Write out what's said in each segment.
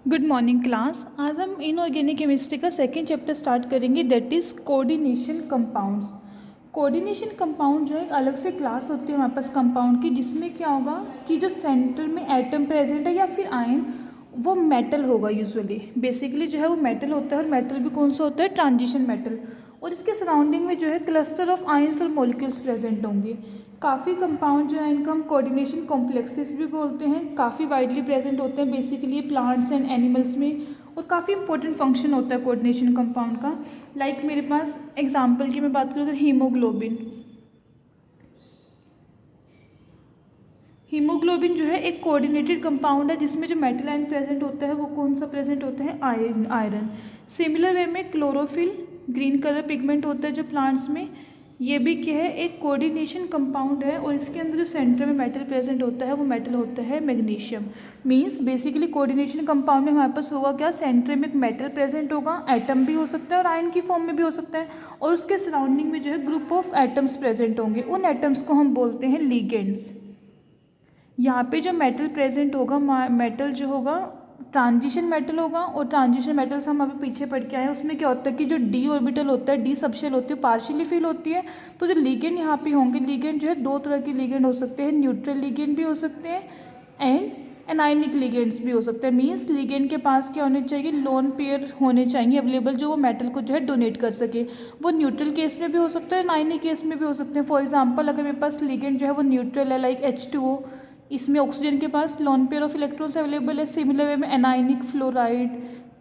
Good morning class. आज हम inorganic chemistry का सेकेंड चैप्टर स्टार्ट करेंगे, that is coordination compounds. Coordination compound जो है एक अलग से क्लास होती है हमारे पास कंपाउंड की, जिसमें क्या होगा कि जो सेंटर में एटम प्रेजेंट है या फिर आयन, वो मेटल होगा। यूजुअली बेसिकली जो है वो मेटल होता है, और मेटल भी कौन सा होता है? Transition metal. और इसके सराउंडिंग में जो है क्लस्टर ऑफ आयंस और मॉलिक्यूल्स प्रेजेंट होंगे। काफ़ी कंपाउंड जो है इनको हम कोऑर्डिनेशन कॉम्प्लेक्सेस भी बोलते हैं। काफ़ी वाइडली प्रेजेंट होते हैं बेसिकली प्लांट्स एंड एनिमल्स में, और काफ़ी इंपॉर्टेंट फंक्शन होता है कोऑर्डिनेशन कंपाउंड का। लाइक मेरे पास एग्जांपल की मैं बात करूँ अगर हीमोग्लोबिन जो है एक कोऑर्डिनेटेड कंपाउंड है, जिसमें जो मेटल आयन प्रेजेंट होता है वो कौन सा प्रेजेंट होता है? आयरन। सिमिलर वे में क्लोरोफिल ग्रीन कलर पिगमेंट होता है जो प्लांट्स में, ये भी क्या है? एक कोऑर्डिनेशन कंपाउंड है, और इसके अंदर जो सेंटर में मेटल प्रेजेंट होता है वो मेटल होता है magnesium. Means basically coordination compound में हमारे पास होगा क्या? सेंटर में एक मेटल प्रेजेंट होगा, एटम भी हो सकता है और आयन की फॉर्म में भी हो सकता है, और उसके सराउंडिंग में जो है ग्रुप ऑफ एटम्स प्रेजेंट होंगे। उन एटम्स को हम बोलते हैं लिगेंड्स। यहाँ पे जो मेटल प्रेजेंट होगा, मेटल जो होगा ट्रांजिशन मेटल होगा, और ट्रांजिशन मेटल से हम अभी पीछे पढ़ के आए हैं। उसमें क्या होता है कि जो डी ऑर्बिटल होता है, डी सबशेल होती है, पार्शियली फिल होती है। तो जो लिगेंड यहाँ पे होंगे, लिगेंड जो है दो तरह के लिगेंड हो सकते हैं, न्यूट्रल लिगेंड भी हो सकते हैं एंड एनायनिक लिगेंड्स भी हो सकते हैं। मीन्स लिगेंड के पास क्या होने चाहिए? लोन पेयर होने चाहिए अवेलेबल, जो वो मेटल को जो है डोनेट कर सके। वो न्यूट्रल केस में भी हो सकता है, एनायनिक केस में भी हो सकते हैं। फॉर एग्जाम्पल अगर मेरे पास लिगेंड जो है वो न्यूट्रल है, लाइक H2O, इसमें ऑक्सीजन के पास lone pair of electrons available है। सिमिलर वे में anionic fluoride,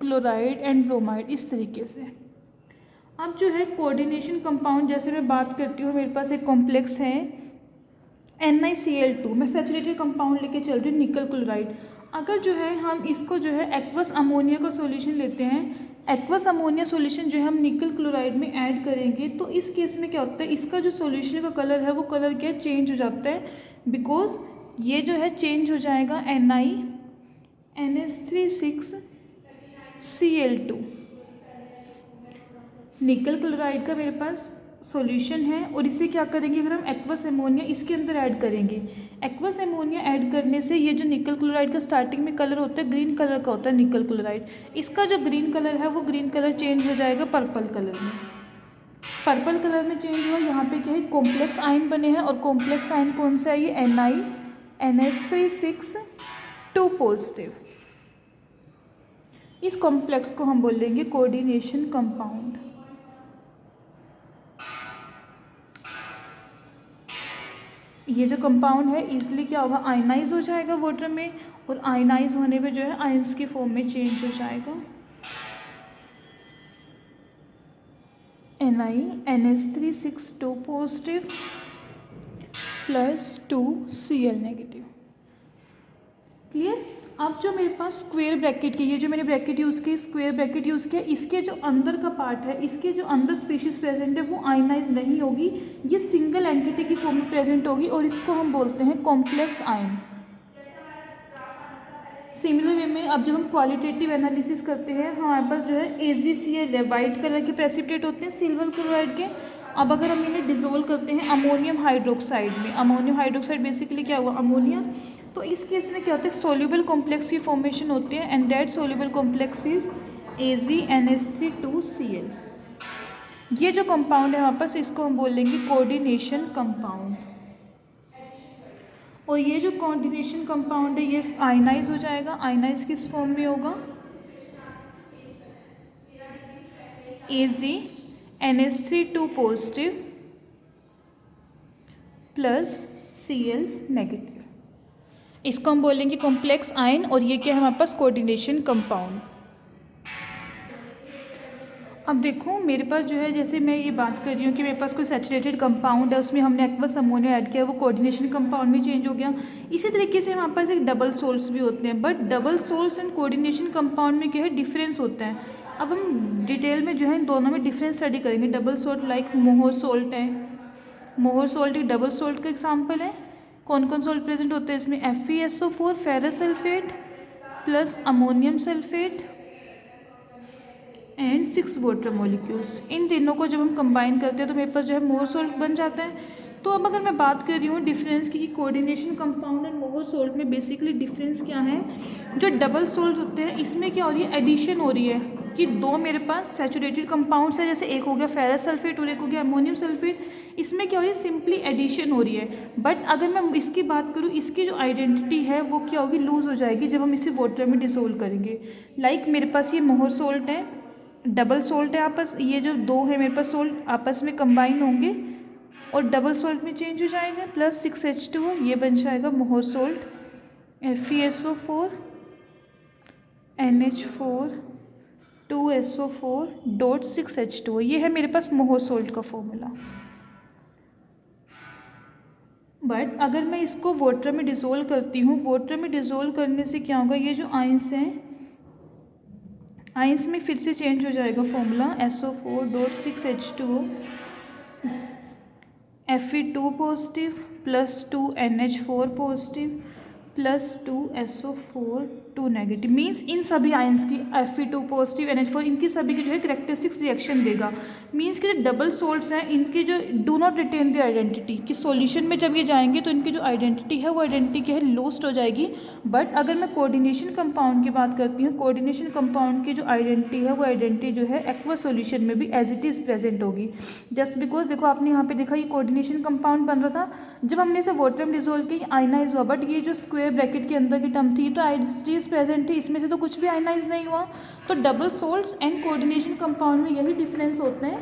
chloride and bromide, इस तरीके से। अब जो है कोऑर्डिनेशन कंपाउंड, जैसे मैं बात करती हूँ, मेरे पास एक कॉम्प्लेक्स है NiCl2। मैं सैचुरेटेड कंपाउंड लेके चल रही हूँ, निकल क्लोराइड। अगर जो है हम इसको जो है एक्वस अमोनिया का सॉल्यूशन लेते हैं, एक्वस अमोनिया सॉल्यूशन जो है हम निकल क्लोराइड में ऐड करेंगे, तो इस केस में क्या होता है? इसका जो सॉल्यूशन का कलर है वो कलर क्या है? चेंज हो जाता है, बिकॉज ये जो है चेंज हो जाएगा NiNH3 6Cl2। निकल क्लोराइड का मेरे पास सॉल्यूशन है, और इसे क्या करेंगे? अगर हम एक्वस एमोनिया इसके अंदर ऐड करेंगे, एक्वस एमोनिया ऐड करने से ये जो निकल क्लोराइड का स्टार्टिंग में कलर होता है ग्रीन कलर का होता है निकल क्लोराइड। इसका जो ग्रीन कलर है वो ग्रीन कलर चेंज हो जाएगा पर्पल कलर में। पर्पल कलर में चेंज हुआ। यहाँ पे क्या है? कॉम्प्लेक्स आयन बने हैं, और कॉम्प्लेक्स आयन कौन सा है? ये NiNH3 6 पॉजिटिव। इस कॉम्प्लेक्स को हम बोलेंगे कोऑर्डिनेशन कंपाउंड। ये जो कंपाउंड है इजीली क्या होगा? आयनाइज हो जाएगा वाटर में, और आयनाइज होने पे जो है आयंस की फॉर्म में चेंज हो जाएगा। NiNH3 6 positive plus 2Cl negative. Clear? अब जो मेरे पास स्क्वायर ब्रैकेट की, ये जो मैंने ब्रैकेट यूज़ की, स्क्वायर ब्रैकेट यूज़ किया, इसके जो अंदर का पार्ट है, इसके जो अंदर स्पीशीज प्रेजेंट है वो आयनाइज नहीं होगी, ये सिंगल एंटिटी की फॉर्म में प्रेजेंट होगी, और इसको हम बोलते हैं कॉम्प्लेक्स आयन। सिमिलर वे में अब जब हम क्वालिटेटिव एनालिसिस करते हैं, हमारे पास जो है AgCl है, वाइट कलर के प्रेसिपिटेट होते हैं सिल्वर क्लोराइड के। अब अगर हम इन्हें डिसोल्व करते हैं अमोनियम हाइड्रोक्साइड में, अमोनियम हाइड्रोक्साइड बेसिकली क्या हुआ? अमोनिया। तो इस केस में क्या होता है? सोल्यूबल कॉम्प्लेक्स की फॉर्मेशन होती है, and that soluble complex is AgNH3 ये जो कंपाउंड है हमारे पास, इसको हम बोलेंगे कोऑर्डिनेशन कंपाउंड। और ये जो कोऑर्डिनेशन कंपाउंड है ये आयनाइज हो जाएगा। आयनाइज किस फॉर्म में होगा? AgNH3 positive plus Cl negative. इसको हम बोलेंगे कॉम्प्लेक्स आयन, और ये क्या है हमारे पास? Coordination compound. अब देखो मेरे पास जो है, जैसे मैं ये बात कर रही हूँ कि मेरे पास कोई सैचुरेटेड कंपाउंड है, उसमें हमने एक्वस अमोनिया ऐड किया, वो कोऑर्डिनेशन कंपाउंड में चेंज हो गया। इसी तरीके से हमारे पास एक डबल सोल्ट्स भी होते हैं, but double salts and coordination compound में क्या है? डिफरेंस होता है। अब हम डिटेल में जो है इन दोनों में डिफरेंस स्टडी करेंगे। डबल सोल्ट लाइक मोहर सोल्ट है, मोहर सोल्ट एक डबल सोल्ट का एग्जाम्पल है। कौन कौन सोल्ट प्रेजेंट होते हैं इसमें? FeSO4 ferrous sulphate plus ammonium sulphate and 6 water molecules. इन तीनों को जब हम कंबाइन करते हैं तो मेरे पास जो है मोहर सोल्ट बन जाता है। तो अब अगर मैं बात कर रही हूँ डिफरेंस की, कोऑर्डिनेशन कंपाउंड एंड मोहर मोहर सोल्ट में बेसिकली डिफरेंस क्या है, जो डबल सोल्ट होते हैं इसमें क्या हो रही है, एडिशन हो रही है कि दो मेरे पास सैचुरेटेड कंपाउंड्स है, जैसे एक हो गया फेरस सल्फेट और एक हो गया अमोनियम सल्फेट, इसमें क्या हो रही है, सिंपली एडिशन हो रही है। बट अगर मैं इसकी बात करूँ, इसकी जो आइडेंटिटी है वो क्या होगी, लूज़ हो जाएगी जब हम इसे वाटर में डिसोल्व करेंगे। लाइक मेरे पास ये मोहर सोल्ट है, डबल सोल्ट है आपस, ये जो दो है मेरे पास सोल्ट आपस में कंबाइन होंगे और डबल सोल्ट में चेंज हो जाएगा, प्लस 6H2O, ये बन जाएगा मोहर salt, FeSO4 NH4 2SO4 dot 6H2O, ये है मेरे पास मोहर सोल्ट का फॉर्मूला। बट अगर मैं इसको वाटर में डिसोल्व करती हूँ, वाटर में डिसोल्व करने से क्या होगा, ये जो आयंस हैं, आयंस में फिर से चेंज हो जाएगा formula, SO4 dot 6H2O Fe2 positive plus 2 NH4 positive plus 2 SO4 2 negative, means in सभी आयंस की Fe2 पॉजिटिव NH4 इनकी सभी की जो है करेक्टरिस्टिक्स रिएक्शन देगा। मीन्स कि जो डबल सोल्ट्स हैं इनकी जो do not retain the identity, कि सॉल्यूशन में जब ये जाएंगे तो इनकी जो आइडेंटिटी है वो आइडेंटिटी क्या है, लॉस्ट हो जाएगी। बट अगर मैं कोऑर्डिनेशन कंपाउंड की बात करती हूँ, कोऑर्डिनेशन कंपाउंड की जो आइडेंटिटी है वो आइडेंटिटी जो है एक्वस सॉल्यूशन में भी एज इट इज़ प्रेजेंट होगी। जस्ट बिकॉज देखो आपने यहाँ पे देखा ये कोऑर्डिनेशन कंपाउंड बन रहा था, जब हमने इसे वाटर में डिसोल्व किया आयनाइज हुआ, बट ये जो स्क्वायर ब्रैकेट के अंदर की टर्म थी तो आइडेंटिटीज प्रेजेंट थी, इसमें से तो कुछ भी आयनाइज नहीं हुआ। तो double salts and coordination compound में यही डिफरेंस होते हैं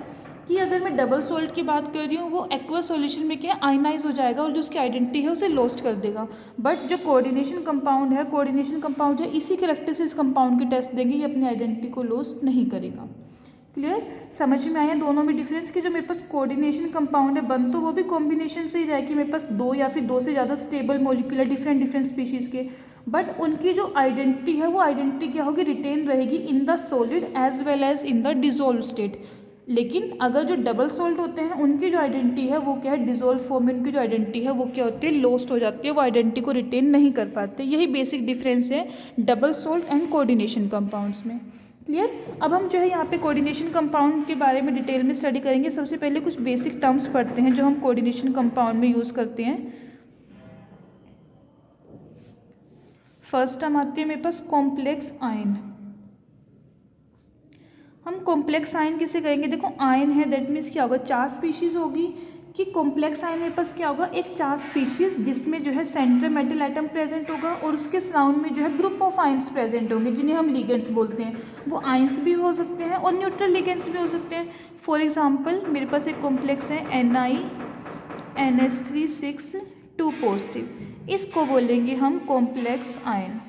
कि अगर मैं डबल सोल्ट की बात कर रही हूँ वो एक्वस सॉल्यूशन में क्या आयनाइज हो जाएगा और जो उसकी आइडेंटिटी है उसे लॉस्ट कर देगा। बट जो कोऑर्डिनेशन कंपाउंड है, कोऑर्डिनेशन कंपाउंड है इसी कैरेक्टरिस्टिक्स कंपाउंड के टेस्ट देंगे, ये अपनी आइडेंटिटी को लॉस्ट नहीं करेगा। क्लियर, समझ में आया दोनों में डिफरेंस, कि जो मेरे पास कोऑर्डिनेशन कंपाउंड है बन तो वो भी कॉम्बिनेशन से ही जाए कि मेरे पास दो या फिर दो से ज़्यादा स्टेबल मॉलिक्यूलर डिफरेंट स्पीशीज़ के, बट उनकी जो आइडेंटिटी है वो आइडेंटिटी क्या होगी, रिटेन रहेगी in the solid as well as in the dissolve state. लेकिन अगर जो डबल सोल्ट होते हैं उनकी जो आइडेंटिटी है वो क्या है, डिसॉल्व फॉर्म में उनकी जो आइडेंटिटी है वो क्या होती है, लॉस्ट हो जाती है, वो आइडेंटिटी को रिटेन नहीं कर पाते। यही बेसिक डिफरेंस है double salt and coordination compounds में। क्लियर, अब हम जो है यहाँ पे कोऑर्डिनेशन कंपाउंड के बारे में डिटेल में स्टडी करेंगे। सबसे पहले कुछ बेसिक टर्म्स पढ़ते हैं जो हम कोऑर्डिनेशन कंपाउंड में यूज़ करते हैं। फर्स्ट टर्म आती है मेरे पास कॉम्प्लेक्स आयन। हम कॉम्प्लेक्स आयन किसे कहेंगे, देखो आयन है दैट मीन्स क्या होगा, चार स्पीशीज़ होगी, कि कॉम्प्लेक्स आयन मेरे पास क्या होगा, एक चार स्पीशीज़ जिसमें जो है सेंट्रल मेटल एटम प्रेजेंट होगा और उसके सराउंड में जो है ग्रुप ऑफ आयंस प्रेजेंट होंगे जिन्हें हम लिगेंड्स बोलते हैं। वो आयंस भी हो सकते हैं और न्यूट्रल लिगेंड्स भी हो सकते हैं। फॉर एग्जांपल मेरे पास एक कॉम्प्लेक्स है NiNH3 2 पॉजिटिव, इसको बोलेंगे हम कॉम्प्लेक्स आयन।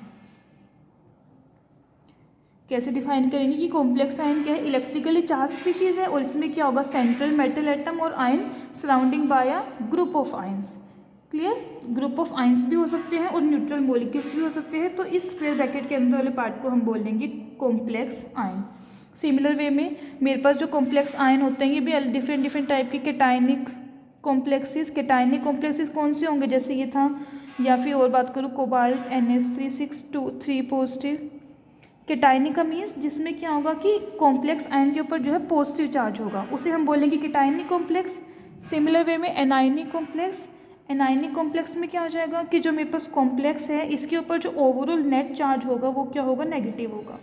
कैसे डिफाइन करेंगे कि कॉम्प्लेक्स आयन क्या है, इलेक्ट्रिकली चार्ज स्पीशीज़ है और इसमें क्या होगा, सेंट्रल मेटल एटम और ion surrounding by a group of ions. Clear, group of ions भी हो सकते हैं और न्यूट्रल मॉलिक्यूल्स भी हो सकते हैं। तो इस स्क्वायर ब्रैकेट के अंदर वाले पार्ट को हम बोलेंगे कॉम्प्लेक्स आयन। सिमिलर वे में मेरे पास जो कॉम्प्लेक्स आयन होते हैं ये भी डिफरेंट टाइप के कैटायनिक कॉम्प्लेक्सेस। कैटायनिक कॉम्प्लेक्सेस कौन से होंगे, जैसे ये था, या फिर और बात करूँ कोबाल्ट NH3 पॉजिटिव। कैटायनिक का मीन्स जिसमें क्या होगा कि कॉम्प्लेक्स आयन के ऊपर जो है पॉजिटिव चार्ज होगा, उसे हम बोलेंगे कैटायनिक कॉम्प्लेक्स। सिमिलर वे में एनायनिक कॉम्प्लेक्स। एनायनिक कॉम्प्लेक्स में क्या हो जाएगा कि जो मेरे पास कॉम्प्लेक्स है इसके ऊपर जो ओवरऑल नेट चार्ज होगा वो क्या होगा, नेगेटिव होगा।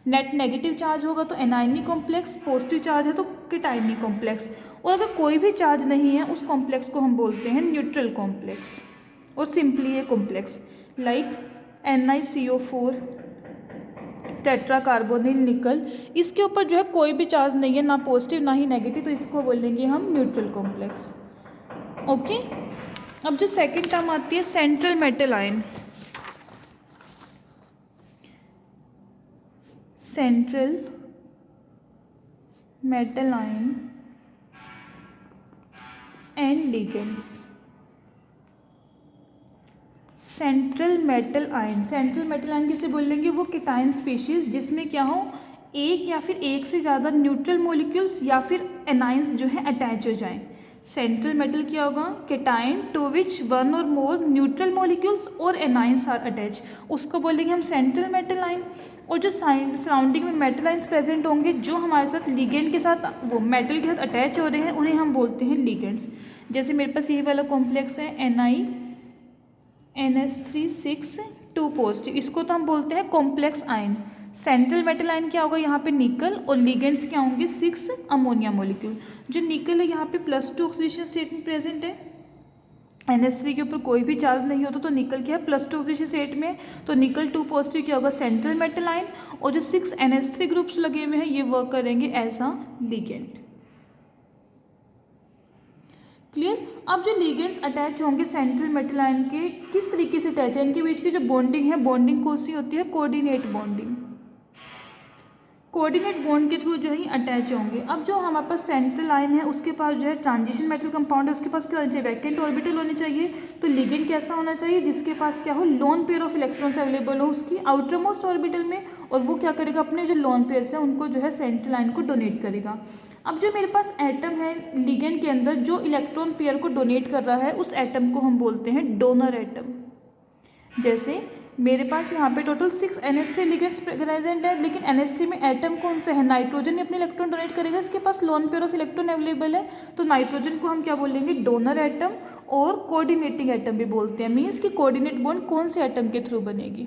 नेट नेगेटिव चार्ज होगा तो एनायनिक कॉम्प्लेक्स, पॉजिटिव चार्ज है तो कैटायनिक कॉम्प्लेक्स। और अगर कोई भी चार्ज नहीं है उस कॉम्प्लेक्स को हम बोलते हैं न्यूट्रल कॉम्प्लेक्स और सिंपली ये complex. Like NiCO4 tetra carbonyl निकल, इसके ऊपर जो है कोई भी चार्ज नहीं है, ना पॉजिटिव ना ही नेगेटिव, तो इसको बोलेंगे हम न्यूट्रल कॉम्प्लेक्स। ओके, अब जो सेकंड टर्म आती है central metal ion. Central metal ion and ligands. Central metal ion, central metal ion किसे बोलेंगे, वो कैटायन स्पीशीज जिसमें क्या हो, एक या फिर एक से ज़्यादा न्यूट्रल मॉलिक्यूल्स या फिर एनाइंस जो है अटैच हो जाएं। सेंट्रल मेटल क्या होगा, कैटायन टू विच वन और मोर न्यूट्रल मॉलिक्यूल्स और एनाइंस आर अटैच, उसको बोलेंगे हम सेंट्रल मेटल आयन। और जो सराउंडिंग में मेटल आयंस प्रेजेंट होंगे जो हमारे साथ लिगेंड के साथ, वो मेटल के साथ अटैच हो रहे हैं, उन्हें हम बोलते हैं लिगेंड्स। जैसे मेरे पास ये वाला कॉम्प्लेक्स है NH3 6 2 पॉजिटिव, इसको तो हम बोलते हैं complex ion. Central metal ion क्या होगा यहाँ पे निकल, और लिगेंड्स क्या होंगे 6 अमोनिया मॉलिक्यूल। जो निकल है यहाँ पे +2 ऑक्सीडेशन स्टेट में प्रेजेंट है, NH3 के ऊपर कोई भी चार्ज नहीं होता, तो निकल क्या है +2 ऑक्सीडेशन स्टेट में, तो निकल 2 पॉजिटिव क्या होगा सेंट्रल मेटल आयन, और जो 6 NH3 ग्रुप्स लगे हुए हैं ये वर्क करेंगे एज अ लिगेंड। क्लियर। अब जो लिगेंड्स अटैच होंगे सेंट्रल मेटल आयन के, किस तरीके से अटैच है, इनके बीच की जो बॉन्डिंग है, बॉन्डिंग कौन सी होती है, कोऑर्डिनेट बॉन्डिंग। कोऑर्डिनेट बॉन्ड के थ्रू जो है अटैच होंगे। अब जो हमारे पास सेंट्रल आयन है उसके पास जो है ट्रांजिशन मेटल कंपाउंड है, उसके पास क्या होना चाहिए, वैकेंट ऑर्बिटल होनी चाहिए। तो लिगेंड कैसा होना चाहिए, जिसके पास क्या हो, loan pair of electrons available हो उसकी आउटर मोस्ट ऑर्बिटल में, और वो क्या करेगा, अपने जो लोन पेयर्स है उनको जो है सेंट्रल आयन को डोनेट करेगा। अब जो मेरे पास एटम है लिगेंड के अंदर जो इलेक्ट्रॉन पेयर को डोनेट कर रहा है, उस एटम को हम बोलते हैं डोनर एटम। जैसे मेरे पास यहाँ पे टोटल 6 NH3 लिगेंड्स प्रेजेंट है, लेकिन NH3 में एटम कौन सा है, नाइट्रोजन ही अपने इलेक्ट्रॉन डोनेट करेगा, इसके पास lone pair of electron available है, तो नाइट्रोजन को हम क्या बोलेंगे, डोनर एटम, और कोऑर्डिनेटिंग एटम भी बोलते हैं। मीन्स कि कोऑर्डिनेट बॉन्ड कौन से एटम के थ्रू बनेगी,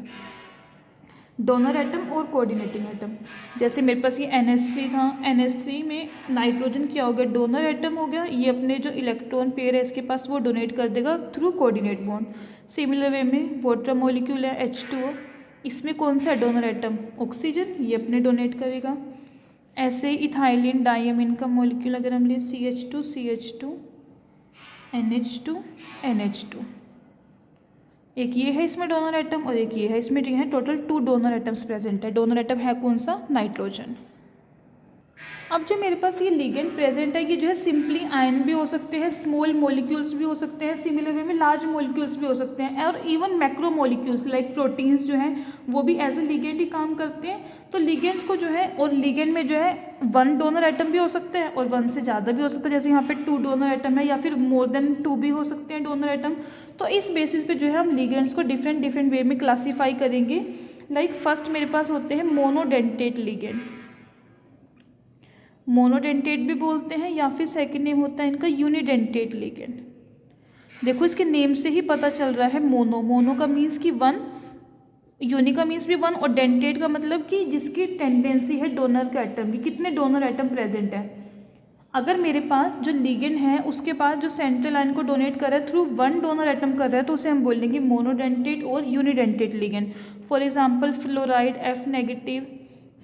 डोनर एटम और कोऑर्डिनेटिंग एटम। जैसे मेरे पास ये NH3 था, NH3 में नाइट्रोजन क्या हो गया, डोनर एटम हो गया, ये अपने जो इलेक्ट्रॉन पेयर है इसके पास वो डोनेट कर देगा through coordinate bond. Similar way में वाटर मॉलिक्यूल है H2O, इसमें कौन सा है डोनर एटम, ऑक्सीजन, ये अपने डोनेट करेगा। ऐसे इथाइलिन डायमीन का मॉलिक्यूल अगर हम ले CH2 CH2 NH2 NH2, एक ये है इसमें डोनर एटम और एक ये है इसमें, जो है टोटल 2 डोनर एटम्स प्रेजेंट है। डोनर एटम है कौन सा, नाइट्रोजन। अब जो मेरे पास ये लिगेंड प्रेजेंट है, ये जो है सिंपली आयन भी हो सकते हैं, स्मॉल मॉलिक्यूल्स भी हो सकते हैं, सिमिलर वे में लार्ज मॉलिक्यूल्स भी हो सकते हैं, और even macro molecules like proteins जो हैं वो भी एज ए लिगेंड ही काम करते हैं। तो लिगेंड्स को जो है, और लिगेंड में जो है 1 डोनर एटम भी हो सकते हैं और 1 से ज़्यादा भी हो सकता है, जैसे यहाँ पे 2 डोनर एटम है, या फिर मोर देन 2 भी हो सकते हैं डोनर एटम। तो इस बेसिस पे जो है हम लिगेंड्स को डिफरेंट वे में क्लासीफाई करेंगे। लाइक फर्स्ट मेरे पास होते हैं मोनोडेंटेट लिगेंड, मोनोडेंटेट भी बोलते हैं, या फिर सेकंड नेम होता है इनका यूनिडेंटेट लिगेंड। देखो इसके नेम से ही पता चल रहा है, मोनो, मोनो का मीन्स कि 1, यूनि का मीन्स भी 1, और डेंटेट का मतलब कि जिसकी टेंडेंसी है डोनर के एटम की, कितने डोनर एटम प्रेजेंट है। अगर मेरे पास जो लिगेंड है उसके पास जो सेंट्रल आयन को डोनेट कर रहा है थ्रू 1 डोनर एटम कर रहा है, तो उसे हम बोलेंगे मोनोडेंटेट और unidentate ligand. For example fluoride F negative,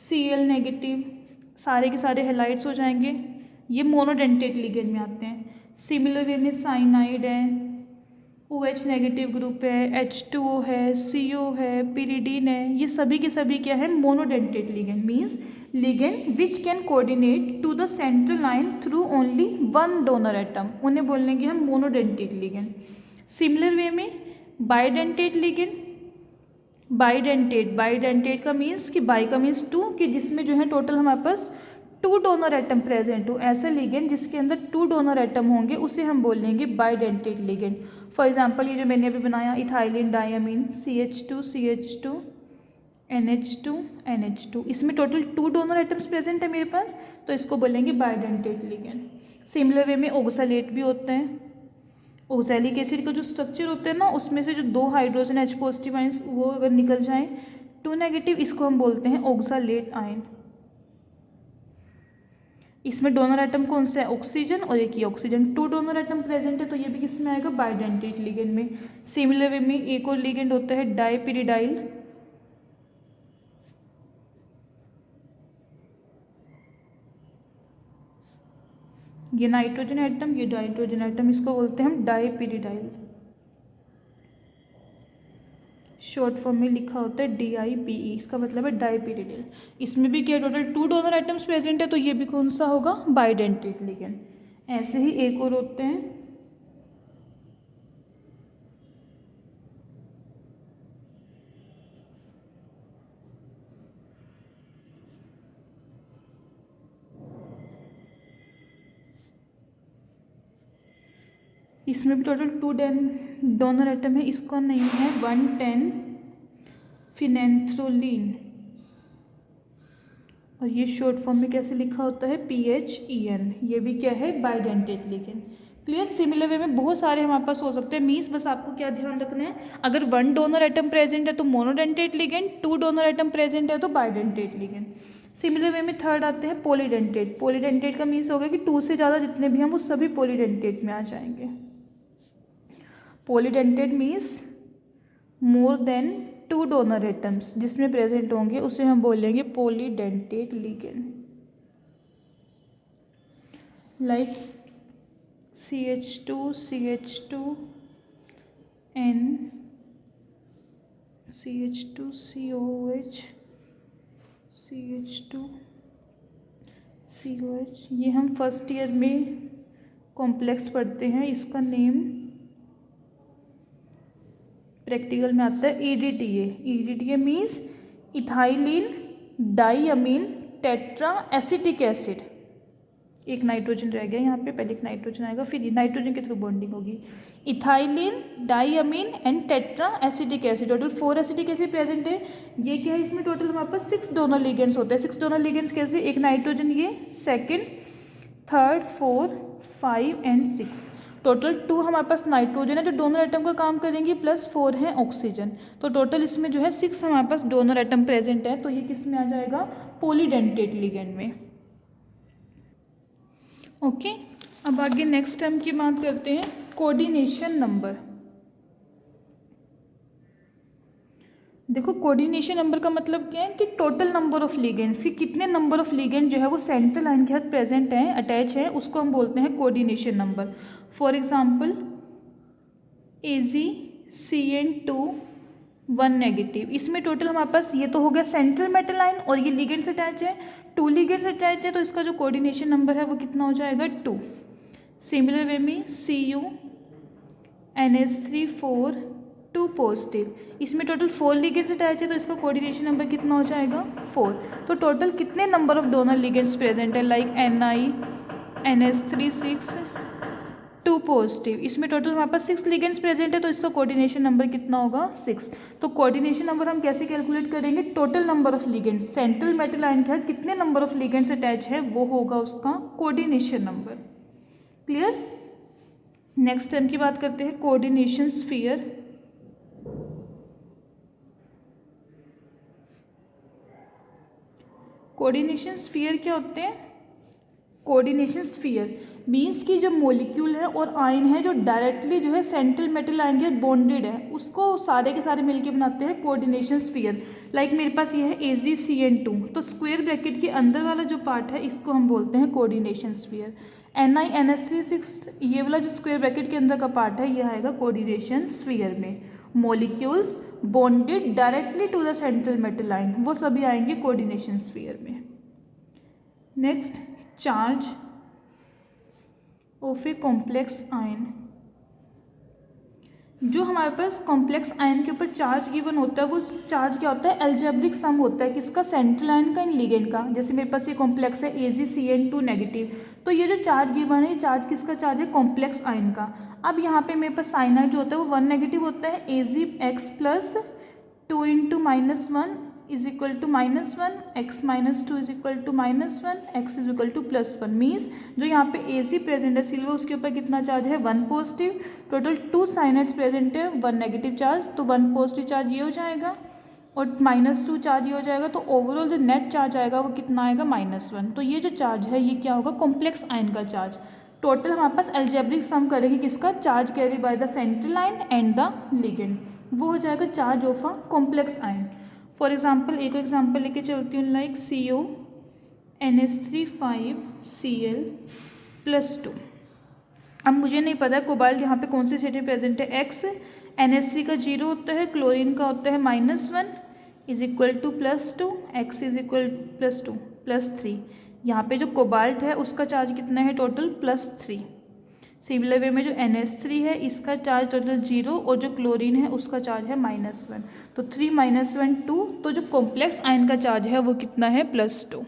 Cl negative, सारे के सारे हेलाइड्स हो जाएंगे, ये मोनोडेंटेट लिगेंड में आते हैं। सिमिलर वे में साइनाइड है, OH नेगेटिव ग्रुप है, H2O है, CO है, पिरिडीन है, ये सभी के सभी क्या है, monodentate ligand. Means ligand which can coordinate to the central line through only 1 donor atom, उन्हें बोलेंगे हम मोनोडेंटेट लिगेंड। सिमिलर वे में बाइडेंटेट लिगेंड, बाइडेंटेट का मीन्स कि बाई का मीन्स 2, कि जिसमें जो है टोटल हमारे पास 2 डोनर एटम प्रेजेंट हो, ऐसा लिगेंड जिसके अंदर 2 डोनर एटम होंगे उसे हम बोलेंगे बाइडेंटेट लिगेंड। फॉर एग्जांपल ये जो मैंने अभी बनाया ethylene diamine CH2 CH2 NH2 NH2, इसमें टोटल 2 डोनर एटम्स प्रेजेंट है मेरे पास, तो इसको बोलेंगे बाइडेंटेट लिगेंड। सिमिलर वे में ऑक्सैलेट भी होते हैं, ऑक्सैलिक एसिड का जो स्ट्रक्चर होता है ना, उसमें से जो 2 हाइड्रोजन H पॉजिटिव आयंस वो अगर निकल जाएं 2 नेगेटिव, इसको हम बोलते हैं ऑक्सैलेट आयन। इसमें डोनर एटम कौन सा है, ऑक्सीजन, और एक ही ऑक्सीजन, 2 डोनर एटम प्रेजेंट है, तो ये भी किस में आएगा, बाइडेंटेट लिगेंड में। सिमिलर वे में एक और लिगेंड होता है डाइपिरिडाइल, ये नाइट्रोजन एटम, ये नाइट्रोजन एटम, इसको बोलते हैं हम डाइपिरिडाइल। शॉर्ट फॉर्म में लिखा होता है DIPE, इसका मतलब है डाइपिरिडाइल। इसमें भी क्या टोटल 2 डोनर एटम्स प्रेजेंट है, तो ये भी कौन सा होगा, बाइडेंटेट लिगेंड। ऐसे ही एक और होते हैं इसमें भी टोटल 2 डोनर एटम है, इसका नहीं है 110 फिनेंथ्रोलिन, और ये शॉर्ट फॉर्म में कैसे लिखा होता है PHEN, ये भी क्या है, bidentate ligand. Clear. Similar way में बहुत सारे हमारे पास हो सकते हैं। मीन्स बस आपको क्या ध्यान रखना है, अगर 1 डोनर एटम प्रेजेंट है तो monodentate ligand, 2 donor atom present है तो बाइडेंटेट लिगेंड। सिमिलर वे में थर्ड आते हैं पॉलीडेंटेट। पॉलीडेंटेट का मीन्स होगा कि 2 से ज़्यादा जितने भी हैं वो सभी पॉलीडेंटेट में आ जाएंगे। Polydentate means more than 2 donor atoms जिसमें प्रेजेंट होंगे उसे हम बोलेंगे polydentate ligand. Like CH2 CH2 N CH2 COH CH2 COH, ये हम फर्स्ट ईयर में कॉम्प्लेक्स पढ़ते हैं। इसका नेम प्रैक्टिकल में आता है EDTA। EDTA means ethylene diamine tetra acetic acid. एक नाइट्रोजन रह गया यहाँ पे, पहले एक नाइट्रोजन आएगा फिर नाइट्रोजन के थ्रू बॉन्डिंग होगी। Ethylene diamine and tetra acetic acid, total 4 acetic acid present है। ये क्या है, इसमें टोटल हमारे पास 6 डोनर लिगेंड्स होते हैं। 6 डोनर लिगेंड्स कैसे, एक नाइट्रोजन, ये सेकेंड, थर्ड, 4, 5 एंड 6। टोटल 2 हमारे पास नाइट्रोजन है जो डोनर एटम का काम करेंगे, प्लस 4 है ऑक्सीजन। तो टोटल इसमें जो है 6 हमारे पास डोनर एटम प्रेजेंट है। तो ये किस में आ जाएगा, पॉलीडेंटेट लिगेंड में। ओके अब आगे नेक्स्ट टर्म की बात करते हैं, कोऑर्डिनेशन नंबर। देखो कोऑर्डिनेशन नंबर का मतलब क्या है कि टोटल नंबर ऑफ लिगेंड्स, कि कितने नंबर ऑफ लिगेंड जो है वो सेंट्रल लाइन के साथ प्रेजेंट हैं, अटैच है, उसको हम बोलते हैं coordination number. For example AgCN2 1 negative, इसमें टोटल हमारे पास ये तो हो गया सेंट्रल मेटल लाइन और ये लिगेंड्स अटैच है, 2 लिगेंड्स अटैच है, तो इसका जो कोऑर्डिनेशन नंबर है वो कितना हो जाएगा 2। सिमिलर वे में CuNH3 2 पॉजिटिव, इसमें टोटल 4 लिगेंड्स अटैच है, तो इसका कोऑर्डिनेशन नंबर कितना हो जाएगा 4। तो टोटल कितने number of donor ligands present है, लाइक NiNH3 6 2 पॉजिटिव, इसमें टोटल हमारे पास 6 लिगेंड्स प्रेजेंट है, तो इसका कोऑर्डिनेशन नंबर कितना होगा 6। तो कोऑर्डिनेशन नंबर हम कैसे कैलकुलेट करेंगे, total number of ligands, central metal line के साथ कितने नंबर ऑफ लिगेंड्स अटैच है वो होगा उसका coordination number. Clear. Next term की बात करते हैं, कोऑर्डिनेशन स्फीयर। कोऑर्डिनेशन स्फीयर क्या होते हैं, कोऑर्डिनेशन स्फीयर मीन्स कि जो मॉलिक्यूल है और आयन है जो डायरेक्टली जो है सेंट्रल मेटल आयन के बॉन्डेड है, उसको सारे के सारे मिलके बनाते हैं कोऑर्डिनेशन स्फीयर। लाइक मेरे पास ये है AgCN2, तो स्क्वायर ब्रैकेट के अंदर वाला जो पार्ट है इसको हम बोलते हैं कोऑर्डिनेशन स्फीयर। NiNH3 6, ये वाला जो स्क्वायर ब्रैकेट के अंदर का पार्ट है ये आएगा कोऑर्डिनेशन स्फीयर में। Molecules bonded directly to the central metal line, वो सभी आएंगे कोऑर्डिनेशन स्फीयर में। Next, charge of a complex ion. जो हमारे पास कॉम्प्लेक्स आयन के ऊपर चार्ज गिवन होता है वो चार्ज क्या होता है, अलजेब्रिक सम होता है, किसका, सेंट्रल आयन का इन लिगेंड का। जैसे मेरे पास ये कॉम्प्लेक्स है AgCN2 नेगेटिव, तो ये जो चार्ज गिवन है ये चार्ज किसका चार्ज है, कॉम्प्लेक्स आयन का। अब यहाँ पे मेरे पास साइनाइड जो होता है वो 1 नेगेटिव होता है, Ag(x) + 2 × -1 is equal to -1, x - 2 is equal to -1, x is equal to +1। Means जो यहाँ पे Ag प्रेजेंट है सिल्वर, उसके ऊपर कितना चार्ज है 1 पॉजिटिव, टोटल 2 साइनाइड्स प्रेजेंट है 1 नेगेटिव चार्ज, तो 1 पॉजिटिव चार्ज ये हो जाएगा और -2 चार्ज ये हो जाएगा, तो ओवरऑल जो नेट चार्ज आएगा वो कितना आएगा -1। तो ये जो चार्ज है ये क्या होगा, कॉम्प्लेक्स आयन का चार्ज। टोटल हमारे पास अलजेब्रिक सम करेंगे किसका, charge carry by the central line and the ligand, वो हो जाएगा charge of a complex ion. For example एक एग्जाम्पल लेके चलती हूँ, लाइक CuNH3 5Cl + 2। अब मुझे नहीं पता कोबाल्ट यहाँ पे कौन से स्टेट में प्रेजेंट है, X, NH3 का 0 होता है, क्लोरीन का होता है -1 is equal to +2, x is equal +2 +3। यहाँ पे जो कोबाल्ट है उसका चार्ज कितना है टोटल +3। सिमिलर वे में जो NH3 है इसका चार्ज टोटल 0 और जो क्लोरीन है उसका चार्ज है -1, तो 3 - 1 2, तो जो कॉम्प्लेक्स आयन का चार्ज है वो कितना है +2।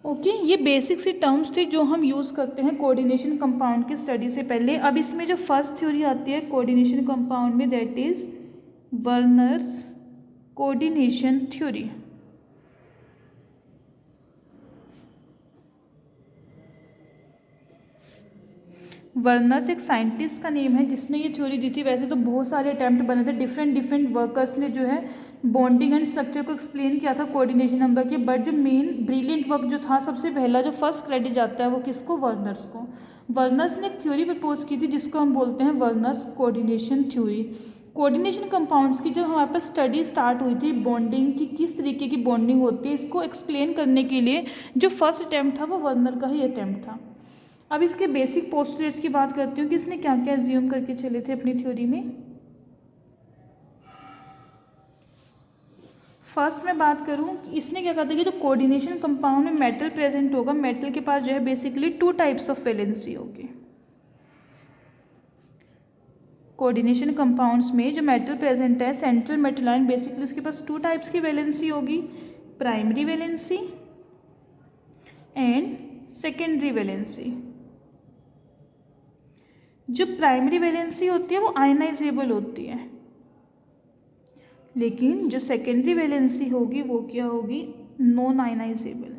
ओके ये बेसिक सी टर्म्स थी जो हम यूज़ करते हैं कोऑर्डिनेशन कंपाउंड की स्टडी से पहले। अब इसमें जो फर्स्ट थ्योरी आती है कोऑर्डिनेशन कंपाउंड में, that is Werner's coordination theory. Werner's एक साइंटिस्ट का नेम है जिसने ये थ्योरी दी थी। वैसे तो बहुत सारे अटैम्प्ट बने थे, डिफरेंट वर्कर्स ने जो है बॉन्डिंग एंड स्ट्रक्चर को एक्सप्लेन किया था कोऑर्डिनेशन नंबर के, बट जो मेन ब्रिलियंट वर्क जो था, सबसे पहला जो फर्स्ट क्रेडिट जाता है वो किसको? वर्नर्स को। वर्नर्स ने एक थ्योरी प्रपोज की थी जिसको हम बोलते हैं Werner's coordination theory. Coordination compounds की जब हमारे पास स्टडी स्टार्ट हुई थी बॉन्डिंग की, किस तरीके की बॉन्डिंग होती है, इसको एक्सप्लेन करने के लिए जो फर्स्ट अटैम्प्ट था वो वर्नर का ही अटैम्प्ट था। अब इसके बेसिक पोस्टुलेट्स की बात करती हूँ कि इसने क्या क्या एज्यूम करके चले थे अपनी थ्योरी में। फर्स्ट मैं बात करूँ कि इसने क्या कहा था कि जो कोऑर्डिनेशन कंपाउंड में मेटल प्रेजेंट होगा, मेटल के पास जो है बेसिकली 2 टाइप्स ऑफ वैलेंसी होगी। कोऑर्डिनेशन कंपाउंड्स में जो मेटल प्रेजेंट है, सेंट्रल मेटल आयन, बेसिकली उसके पास 2 टाइप्स की वैलेंसी होगी, primary valency and secondary valency. जो प्राइमरी वैलेंसी होती है वो आयनाइजेबल होती है, लेकिन जो सेकेंडरी वैलेंसी होगी वो क्या होगी? Non ionizable.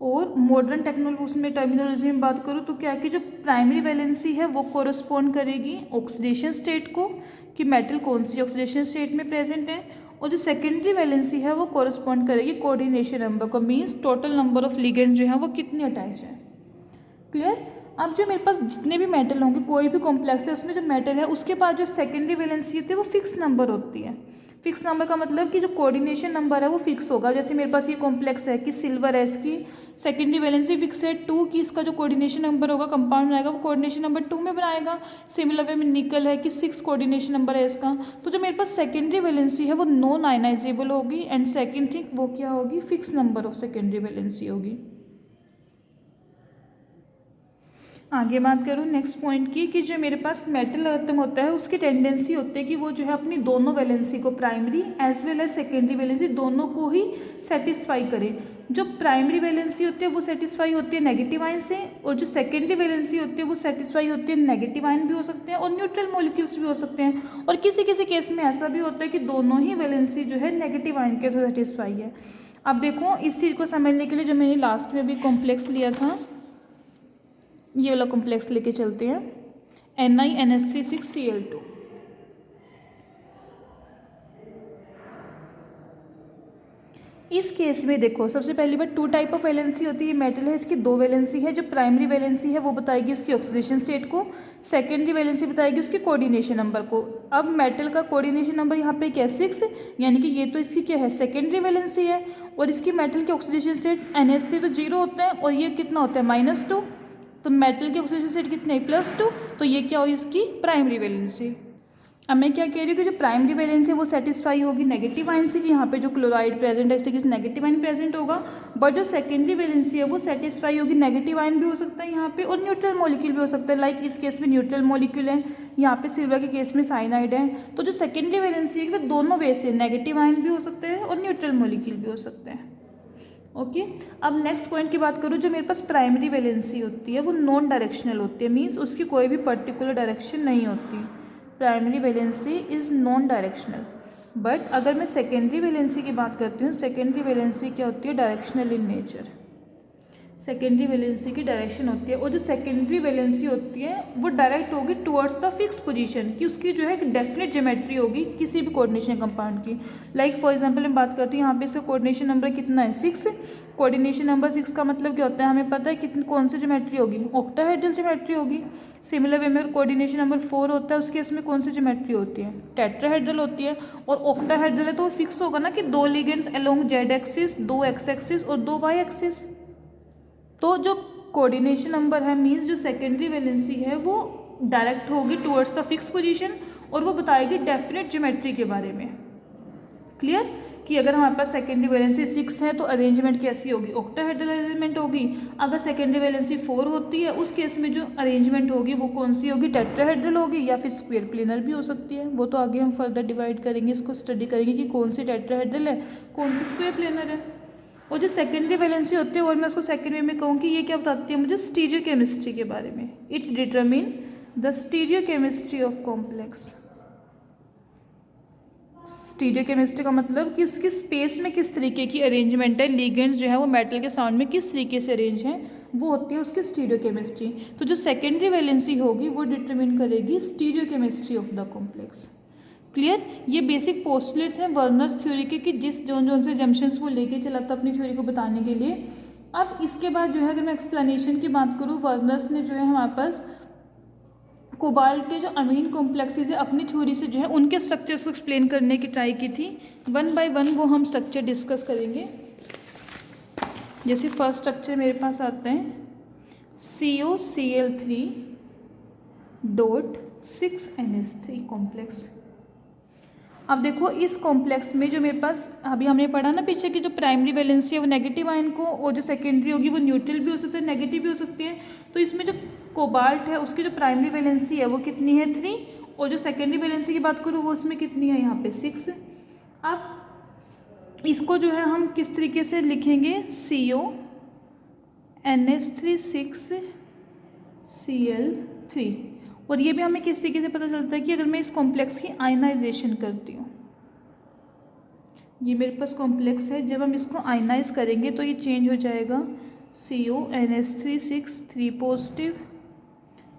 और मॉडर्न टेक्नोलॉजी में टर्मिनोलॉजी में बात करूँ तो क्या है कि जो प्राइमरी वैलेंसी है वो कोरस्पॉन्ड करेगी ऑक्सीडेशन स्टेट को, कि मेटल कौन सी ऑक्सीडेशन स्टेट में प्रेजेंट है, और जो सेकेंडरी वैलेंसी है वो कोरस्पॉन्ड करेगी कोऑर्डिनेशन नंबर को, means total number of ligand जो है वो कितनी अटैच है। क्लियर? अब जो मेरे पास जितने भी मेटल होंगे, कोई भी कॉम्प्लेक्स है उसमें जो मेटल है उसके पास जो सेकेंडरी वैलेंसी होती है वो फिक्स नंबर होती है। फिक्स नंबर का मतलब कि जो कोऑर्डिनेशन नंबर है वो फिक्स होगा। जैसे मेरे पास ये कॉम्प्लेक्स है कि सिल्वर है, इसकी सेकेंडरी वैलेंसी फिक्स है 2 की, इसका जो कोऑर्डिनेशन नंबर होगा कंपाउंड बनाएगा वो कोऑर्डिनेशन नंबर 2 में बनाएगा। सिमिलर वे में निकल है कि 6 कोऑर्डिनेशन नंबर है इसका। तो जो मेरे पास सेकेंडरी वैलेंसी है वो नॉन आयनाइजेबल होगी, एंड सेकेंड थिंग वो क्या होगी? Fix number of secondary valency होगी। आगे बात करूँ नेक्स्ट पॉइंट की, कि जो मेरे पास मेटल एटम होता है उसकी टेंडेंसी होती है कि वो जो है अपनी दोनों वैलेंसी को, primary as well as secondary valency, दोनों को ही सेटिस्फाई करे। जो प्राइमरी वैलेंसी होती है वो सेटिस्फाई होती है नेगेटिव आयन से, और जो सेकेंडरी वैलेंसी होती है वो सेटिस्फाई होती है नेगेटिव आयन भी हो सकते हैं और न्यूट्रल मॉलिक्यूल्स भी हो सकते हैं, और किसी किसी केस में ऐसा भी होता है कि दोनों ही वैलेंसी जो है नेगेटिव आयन के थ्रू सेटिस्फाई है। अब देखो इस चीज़ को समझने के लिए जो मैंने लास्ट में भी कॉम्प्लेक्स लिया था, ये वाला कॉम्प्लेक्स लेके चलते हैं, NiNH3 6Cl2। इस केस में देखो सबसे पहली बार 2 टाइप ऑफ वैलेंसी होती है, मेटल है इसकी 2 वैलेंसी है। जो प्राइमरी वैलेंसी है वो बताएगी उसकी ऑक्सीडेशन स्टेट को, सेकेंडरी वैलेंसी बताएगी उसकी कोऑर्डिनेशन नंबर को। अब मेटल का कोऑर्डिनेशन नंबर यहाँ पे क्या है? 6, यानी कि ये तो इसकी क्या है? सेकेंडरी वैलेंसी है, और इसकी मेटल के ऑक्सीडेशन स्टेट NH3 तो 0 होता है, और ये कितना होता है? -2। तो मेटल के ऑक्सीडेशन स्टेट कितने हैं? +2। तो ये क्या हुई? इसकी प्राइमरी वैलेंसी। अब मैं क्या कह रही हूँ कि जो प्राइमरी वैलेंसी है वो सेटिस्फाई होगी नेगेटिव आयन से, कि यहाँ पे जो क्लोराइड प्रेजेंट है इस तरीके से नेगेटिव आयन प्रेजेंट होगा, बट जो सेकेंडरी वैलेंसी है वो सेटिस्फाई होगी नेगेटिव आयन भी हो सकता है यहाँ पे, और न्यूट्रल मॉलिक्यूल भी हो सकता है। लाइक इस केस में न्यूट्रल मॉलिक्यूल है, यहाँ पे सिल्वर के केस में साइनाइड है। तो जो सेकेंडरी वैलेंसी है वो दोनों वे से नेगेटिव आयन भी हो सकते हैं और न्यूट्रल मॉलिक्यूल भी हो सकते हैं। ओके अब नेक्स्ट पॉइंट की बात करूँ, जो मेरे पास प्राइमरी वैलेंसी होती है वो नॉन डायरेक्शनल होती है, मीन्स उसकी कोई भी पर्टिकुलर डायरेक्शन नहीं होती। Primary valency is non directional. But अगर मैं सेकेंडरी वैलेंसी की बात करती हूँ, सेकेंडरी वैलेंसी क्या होती है? Directional in nature. Secondary valency की डायरेक्शन होती है, और जो सेकेंडरी वैलेंसी होती है वो डायरेक्ट होगी टुवर्ड्स द फिक्स पोजीशन, कि उसकी जो है एक डेफिनेट ज्योमेट्री होगी किसी भी कोऑर्डिनेशन कंपाउंड की। लाइक फॉर एग्जांपल मैं बात करती हूँ, यहाँ पे इसका कोऑर्डिनेशन नंबर कितना है? 6। कोऑर्डिनेशन नंबर 6 का मतलब क्या होता है? हमें पता है कितनी कौन सी ज्योमेट्री होगी? ऑक्टाहेड्रल ज्योमेट्री होगी। सिमिलर वे में कोऑर्डिनेशन नंबर 4 होता है, उसके इसमें कौन सी ज्योमेट्री होती है? टेट्राहेड्रल होती है। और ऑक्टाहेड्रल है तो वो फिक्स होगा ना कि 2 ligands along Z axis, 2 x axis और 2 वाई एक्सिस। तो जो कोऑर्डिनेशन नंबर है मींस जो सेकेंडरी वैलेंसी है वो डायरेक्ट होगी टुवर्ड्स द फिक्स पोजीशन, और वो बताएगी डेफिनेट ज्योमेट्री के बारे में। क्लियर? कि अगर हमारे पास सेकेंडरी वैलेंसी 6 है तो अरेंजमेंट कैसी होगी? ऑक्टाहेड्रल अरेंजमेंट होगी। अगर सेकेंडरी वैलेंसी 4 होती है उस केस में जो अरेंजमेंट होगी वो कौन सी होगी? टेट्राहेड्रल होगी, या फिर स्क्वायर प्लेनर भी हो सकती है। वो तो आगे हम फर्दर डिवाइड करेंगे, इसको स्टडी करेंगे कि कौन सी टेट्राहेड्रल है, कौन सी स्क्वायर प्लेनर है। और जो सेकेंडरी वैलेंसी होती है, और मैं उसको सेकेंड वे में कहूँ कि ये क्या बताती है मुझे? स्टीरियो केमिस्ट्री के बारे में। It determine the stereo chemistry of complex. Stereochemistry का मतलब कि उसकी स्पेस में किस तरीके की अरेंजमेंट है, लिगेंड्स जो है वो मेटल के साउंड में किस तरीके से अरेंज हैं, वो होती है उसकी स्टीरियोकेमिस्ट्री। तो जो सेकेंडरी वैलेंसी होगी वो डिटरमिन करेगी stereochemistry of the complex. Clear. ये बेसिक पोस्टुलेट्स हैं वर्नर्स थ्योरी के कि जिस जोन से जंक्शंस वो लेके चला था अपनी थ्योरी को बताने के लिए। अब इसके बाद जो है अगर मैं एक्सप्लेनेशन की बात करूँ, वर्नर्स ने जो है हमारे पास कोबाल्ट के जो अमीन कॉम्प्लेक्सेस है अपनी थ्योरी से जो है उनके स्ट्रक्चर्स को एक्सप्लेन करने की ट्राई की थी। वन बाय वन वो हम स्ट्रक्चर डिस्कस करेंगे। जैसे फर्स्ट स्ट्रक्चर मेरे पास आता है COCl3 डॉट 6NH3 कॉम्प्लेक्स। अब देखो इस कॉम्प्लेक्स में जो मेरे पास अभी हमने पढ़ा ना पीछे की जो प्राइमरी वैलेंसी है वो नेगेटिव आयन को, और जो सेकेंडरी होगी वो न्यूट्रल भी हो सकता है नेगेटिव भी हो सकती है। तो इसमें जो कोबाल्ट है उसकी जो प्राइमरी वैलेंसी है वो कितनी है 3, और जो सेकेंडरी वैलेंसी की बात करूँ वो उसमें कितनी है यहाँ पे 6। अब इसको जो है हम किस तरीके से लिखेंगे CONH3 6Cl3, और ये भी हमें किस तरीके से पता चलता है कि अगर मैं इस कॉम्प्लेक्स की आयनाइजेशन करती हूँ, ये मेरे पास कॉम्प्लेक्स है, जब हम इसको आयनाइज करेंगे तो ये चेंज हो जाएगा CONH3 6 3 positive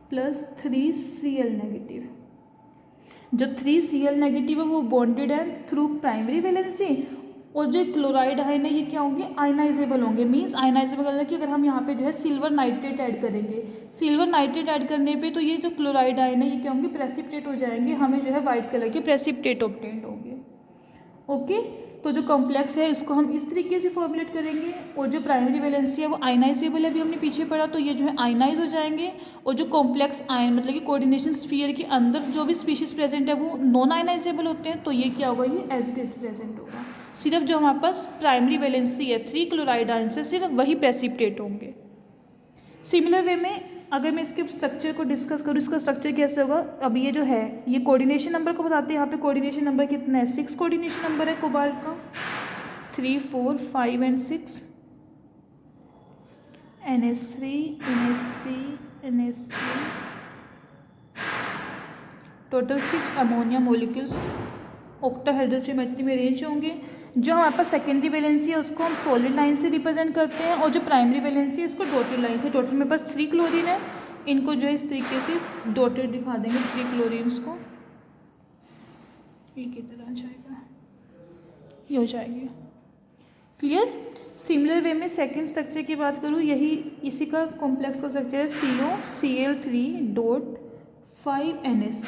plus 3Cl negative. जो 3Cl नेगेटिव है वो बॉन्डेड है थ्रू प्राइमरी वैलेंसी, और जो क्लोराइड आयन है ये क्या होंगे आयनाइजेबल होंगे। मींस आयनाइजेबल मतलब कि अगर हम यहाँ पे जो है सिल्वर नाइट्रेट ऐड करेंगे, सिल्वर नाइट्रेट ऐड करने पे तो ये जो क्लोराइड आयन है ये क्या होंगे प्रेसिपिटेट हो जाएंगे, हमें जो है वाइट कलर के प्रेसिपिटेट ऑब्टेन्ड होंगे। ओके, तो जो कॉम्प्लेक्स है इसको हम इस तरीके से फॉर्मुलेट करेंगे, और जो प्राइमरी वैलेंसी है वो आयनाइजेबल है, अभी हमने पीछे पढ़ा, तो ये जो है आयनाइज हो जाएंगे। और जो कॉम्प्लेक्स आयन मतलब कि कोऑर्डिनेशन स्फीयर के अंदर जो भी स्पीशीज प्रेजेंट है वो नॉन आयनाइजेबल होते हैं, तो ये क्या होगा ये एज इट इज प्रेजेंट होगा। सिर्फ जो हमारे पास प्राइमरी वैलेंसी है 3 क्लोराइड आयन से सिर्फ वही प्रेसिपिटेट होंगे। सिमिलर वे में अगर मैं इसके स्ट्रक्चर को डिस्कस करूँ, इसका स्ट्रक्चर कैसे होगा, अब ये जो है ये कोऑर्डिनेशन नंबर को बताते हैं। यहाँ पे कोऑर्डिनेशन नंबर कितना है 6 कोऑर्डिनेशन नंबर है कोबाल्ट का, 3 4 5 and 6 NH3 NH3 NH3 total 6 ammonia molecules octahedral geometry में अरेंज होंगे। जो हमारे पास सेकेंडरी वैलेंसी है उसको हम सॉलिड लाइन से रिप्रेजेंट करते हैं, और जो प्राइमरी वैलेंसी है इसको डॉटेड लाइन से। टोटल मेरे पास 3 क्लोरीन है, इनको जो है इस तरीके से डॉटेड दिखा देंगे 3 क्लोरीन्स को, एक ही तरह जाएगा, ये हो जाएगी। क्लियर। सिमिलर वे में सेकेंड स्ट्रक्चर की बात करूँ, यही इसी का कॉम्प्लेक्स का स्ट्रक्चर है COCl3 डॉट 5NH3।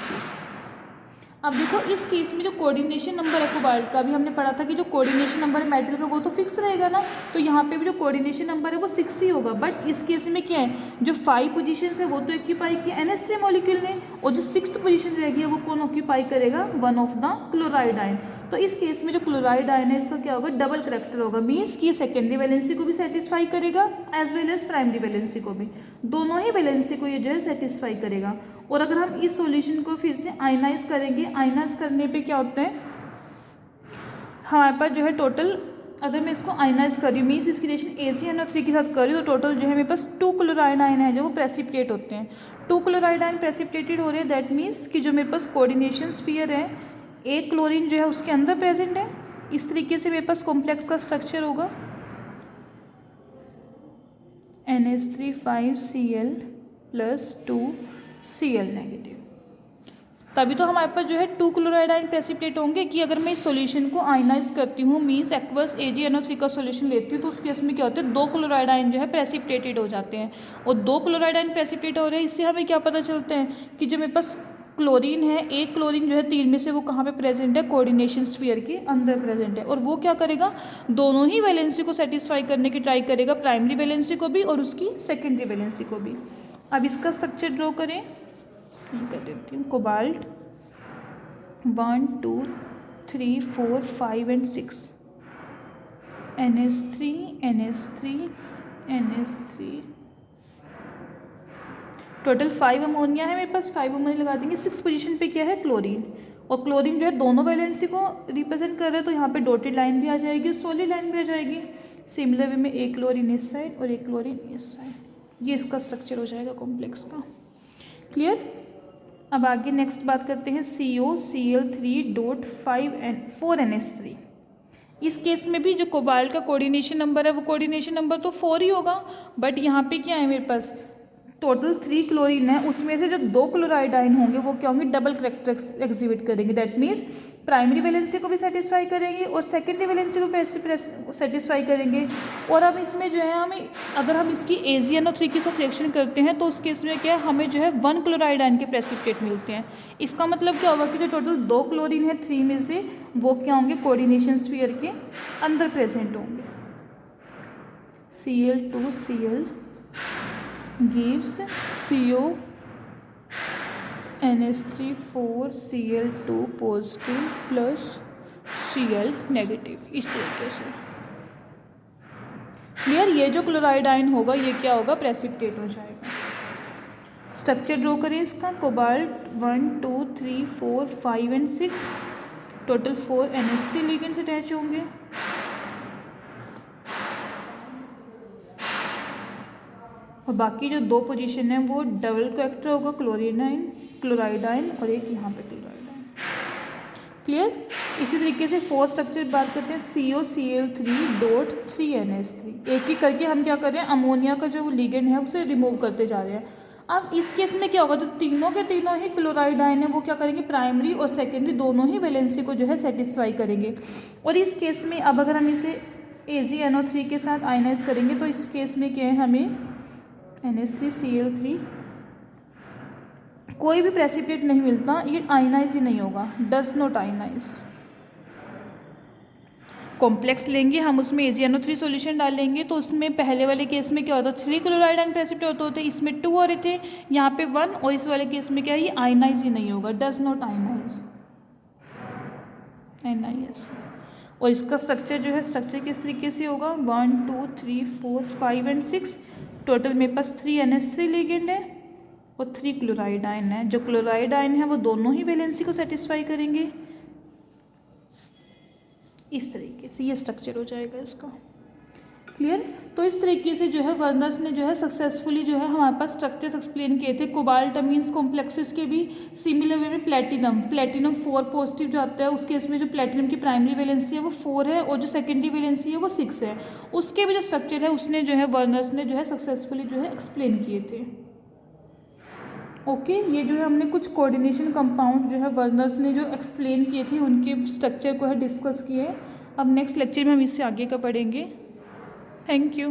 अब देखो इस केस में जो कोऑर्डिनेशन नंबर है कोबाल्ट का, अभी हमने पढ़ा था कि जो कोऑर्डिनेशन नंबर है मेटल का वो तो फिक्स रहेगा ना, तो यहाँ पे भी जो कोऑर्डिनेशन नंबर है वो 6 ही होगा। बट इस केस में क्या है, जो 5 पोजीशन है वो तो ऑक्यूपाई की NH3 मॉलिक्यूल ने, और जो 6th पोजीशन रहेगी वो कौन ऑक्यूपाई करेगा, one of the chloride ion. तो इस केस में जो क्लोराइड आयन है इसका क्या होगा डबल करैक्टर होगा, मीन्स कि ये सेकेंडरी वैलेंसी को भी सेटिस्फाई करेगा as well as primary valency को भी, दोनों ही वैलेंसी को ये जो है सेटिस्फाई करेगा। और अगर हम इस सॉल्यूशन को फिर से आयनाइज करेंगे, आयनाइज करने पे क्या होता है हमारे पास जो है टोटल, अगर मैं इसको आयनाइज कर रही हूँ मीन्स इसकी रिलेशन AgNO3 के साथ कर रही हूँ, तो टोटल जो है मेरे पास 2 क्लोराइड आयन है जो वो प्रेसिपिटेट होते हैं। 2 क्लोराइड आयन प्रेसिपिटेटेड हो रहे हैं, दैट मीन्स कि जो मेरे पास कोऑर्डिनेशन स्फीयर है एक क्लोरीन जो है उसके अंदर प्रेजेंट है। इस तरीके से मेरे पास कॉम्प्लेक्स का स्ट्रक्चर होगा NH3 5Cl plus 2Cl negative. तभी तो हमारे पास जो है 2 क्लोराइड आयन प्रेसिपिटेट होंगे कि अगर मैं इस सॉल्यूशन को आयनाइज करती हूँ मीन्स एक्वस AgNO3 का सॉल्यूशन लेती हूँ, तो उस केस में क्या होता है 2 क्लोराइड आयन जो है प्रेसिपिटेटेड हो जाते हैं। और 2 क्लोराइड आयन प्रेसिपिटेट हो रहे हैं, इससे हमें क्या पता चलता है कि जो मेरे पास क्लोरीन है, एक क्लोरीन जो है 3 में से वो कहाँ पे प्रेजेंट है, कोऑर्डिनेशन स्फीयर के अंदर प्रेजेंट है, और वो क्या करेगा दोनों ही वैलेंसी को सेटिस्फाई करने की ट्राई करेगा, प्राइमरी वैलेंसी को भी और उसकी सेकेंडरी वैलेंसी को भी। अब इसका स्ट्रक्चर ड्रॉ करें, कर देती हूँ cobalt 1 2 3 4 5 and 6 NH3 NH3 NH3 total 5 ammonia है मेरे पास, 5 अमोनिया लगा देंगे। 6 पोजीशन पे क्या है क्लोरीन, और क्लोरीन जो है दोनों वैलेंसी को रिप्रेजेंट कर रहा है, तो यहाँ पे डॉटेड लाइन भी आ जाएगी, सॉलिड लाइन भी आ जाएगी। सिमिलर वे में एक क्लोरीन इस साइड और एक क्लोरीन इस साइड, ये इसका स्ट्रक्चर हो जाएगा कॉम्प्लेक्स का। क्लियर। अब आगे नेक्स्ट बात करते हैं COCl3.4NH3। इस केस में भी जो कोबाल्ट का कोऑर्डिनेशन नंबर है वो कोऑर्डिनेशन नंबर तो 4 ही होगा, बट यहाँ पे क्या है मेरे पास टोटल 3 क्लोरीन है, उसमें से जो 2 क्लोराइड आयन होंगे वो क्या होंगे, डबल कैरेक्टर एग्जिबिट करेंगे। दैट मीन्स प्राइमरी वैलेंसी को भी सेटिस्फाई करेंगे और सेकेंडरी वैलेंसी को सेटिस्फाई करेंगे। और अब इसमें जो है हमें अगर हम इसकी AgNO3 के साथ रिएक्शन करते हैं तो उस केस में क्या है हमें जो है 1 क्लोराइड आयन के प्रेसिपिटेट मिलते हैं। इसका मतलब क्या होगा कि जो टोटल 2 क्लोरीन है 3 में से वो क्या होंगे, कोऑर्डिनेशन स्फीयर के अंदर प्रेजेंट होंगे। Cl2Cl gives CONH3 4Cl2 positive plus Cl negative, इस तरीके से। क्लियर। ये जो क्लोराइड आयन होगा ये क्या होगा, प्रेसिपिटेट हो जाएगा। स्ट्रक्चर ड्रॉ करें इसका। Cobalt 1 2 3 4 5 and 6 total 4 NH3 ligands attach होंगे। और बाकी जो 2 पोजीशन है वो डबल कैरेक्टर होगा, क्लोराइड आयन और एक यहाँ पे क्लोराइड आयन। क्लियर। इसी तरीके से 4 स्ट्रक्चर बात करते हैं COCl3.3NH3। एक एक करके हम क्या कर रहे हैं, अमोनिया का जो लिगेंड है उसे रिमूव करते जा रहे हैं। अब इस केस में क्या होगा, जो तीनों के तीनों ही क्लोराइड आयन है वो क्या करेंगे, प्राइमरी और सेकेंडरी दोनों ही वैलेंसी को जो है सेटिस्फाई करेंगे। और इस केस में अब अगर हम इसे AgNO3 के साथ आयनाइज करेंगे तो इस केस में क्या है, हमें NH3Cl3 कोई भी प्रेसिपिटेट नहीं मिलता, ये आयनाइज ही नहीं होगा, डज नॉट आयनाइज। कॉम्प्लेक्स लेंगे हम, उसमें AgNO3 सॉल्यूशन डालेंगे तो उसमें पहले वाले केस में क्या होता है 3 क्लोराइड आयन प्रेसिपिटेट होते, इसमें 2 हो रहे थे, यहाँ पे 1, और इस वाले केस में क्या है, ये आयनाइज ही नहीं होगा, डज नॉट आयनाइज, NiS। और इसका स्ट्रक्चर जो है, स्ट्रक्चर किस तरीके से होगा, 1 2 3 4 5 एंड 6 टोटल मेरे पास 3 NH3 लिगेंड है और 3 क्लोराइड आयन है। जो क्लोराइड आयन है वो दोनों ही वैलेंसी को सेटिस्फाई करेंगे। इस तरीके से ये स्ट्रक्चर हो जाएगा इसका। क्लियर। तो इस तरीके से जो है वर्नर्स ने जो है सक्सेसफुली जो है हमारे पास स्ट्रक्चर्स एक्सप्लेन किए थे कोबाल्ट अमीन्स कॉम्प्लेक्सेस के भी। सिमिलर वे में प्लेटिनम 4 पॉजिटिव जो आता है उस केस में जो प्लेटिनम की प्राइमरी वैलेंसी है वो 4 है और जो सेकेंडरी वैलेंसी है वो 6 है। उसके भी जो स्ट्रक्चर है उसने जो है वर्नर्स ने जो है सक्सेसफुली जो है एक्सप्लेन किए थे। ओके ये जो है हमने कुछ कोऑर्डिनेशन कंपाउंड जो है वर्नर्स ने जो एक्सप्लेन किए थे उनके स्ट्रक्चर को है डिस्कस किए। अब नेक्स्ट लेक्चर में हम इससे आगे का पढ़ेंगे। Thank you.